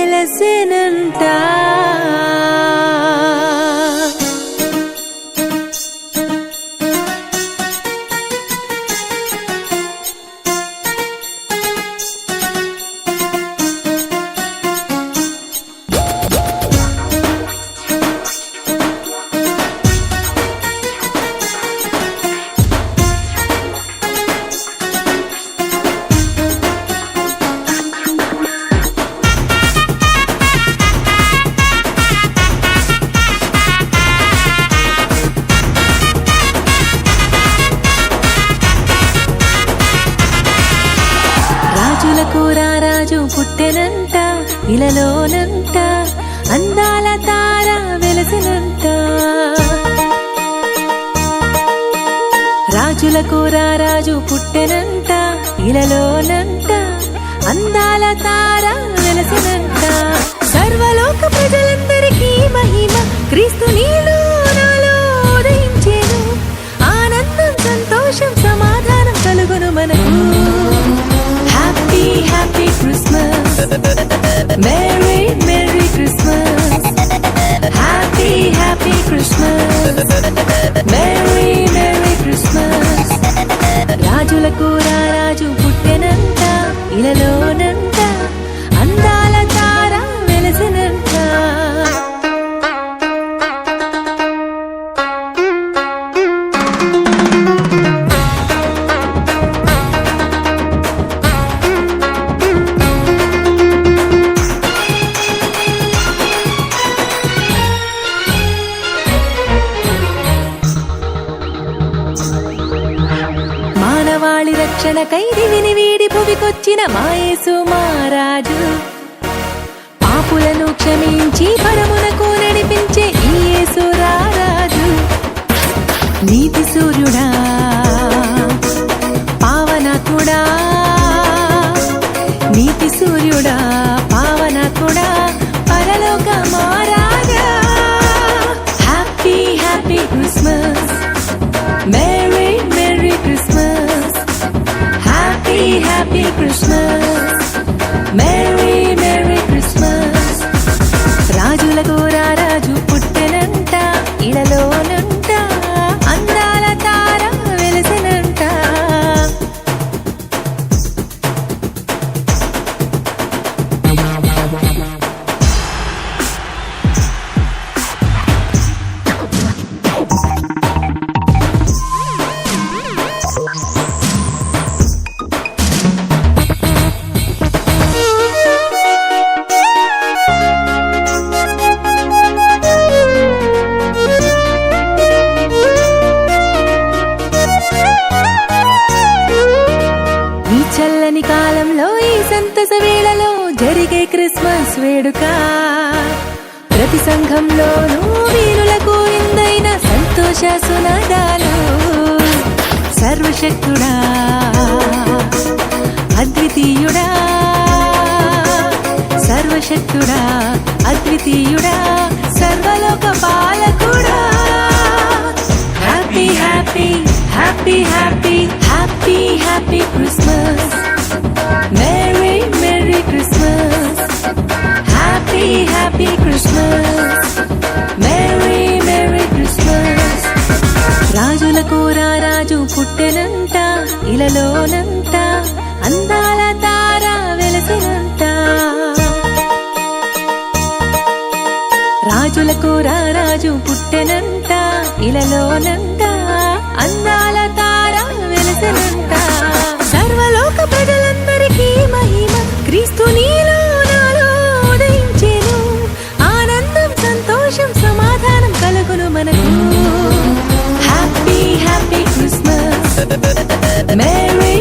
వెలసెనంట. రాజులకు రారాజు పుట్టెనంట, ఇలలోనంట అందాల తార వెలసినంట. రాజులకు రారాజు పుట్టెనంట, ఇలలోనంట అందాల తార వెలసినంట. సర్వలోక ప్రజలందరికీ మహిమ క్రీస్తు నీలో నాలో ఉదయించేను. ఆనందం సంతోషం సమాధానం కలుగును మనకు. Happy, happy Christmas. Merry, Merry Christmas. Happy, happy Christmas. Merry, Merry Christmas. రాజులకు రారాజు పుట్టెనంట, ఇలలోనంట అందాల తార వెలసినంట. మానవాళి రక్షణకై దివిని వీడి భువికొచ్చిన మా యేసు మహారాజు. పాపులను క్షమించి పరమునకు నడిపించే ఈ యేసు రారాజు. నీతి సూర్యుడా పావనాత్ముడా, నీతి సూర్యుడా పావనాత్ముడా, పరలోక మహారాజా. Happy happy Christmas. Merry, Merry Christmas. Happy, Happy Christmas. Merry, Merry Christmas. రాజులకు రారాజు పుట్టెనంట, ఇలలోనంట అందాల తార వెలసినంట. చల్లని కాలంలో ఈ సంతస వేళలో జరిగే క్రిస్మస్ వేడుక. ప్రతి సంఘంలోనూ వీరులకు ఇందైన సంతోష సునాదాలు. సర్వశక్తుడా అద్వితీయుడా, సర్వశక్తుడా అద్వితీయుడా, సర్వలోక పాలకుడా. Happy happy happy happy happy happy Christmas. Merry, Merry Christmas. Happy, happy Christmas. Merry, Merry Christmas. రాజులకు రారాజు పుట్టెనంట, ఇలలోనంట అందాల తార వెలసినంట. రాజులకు రారాజు పుట్టెనంట, ఇలలోనంట అందాల తార వెలసినంట. సర్వలోక ప్రజలందరికీ మహిమ క్రీస్తు నీలో నాలో ఉదయించేను. ఆనందం సంతోషం సమాధానం కలుగును మనకు. Happy happy Christmas. Merry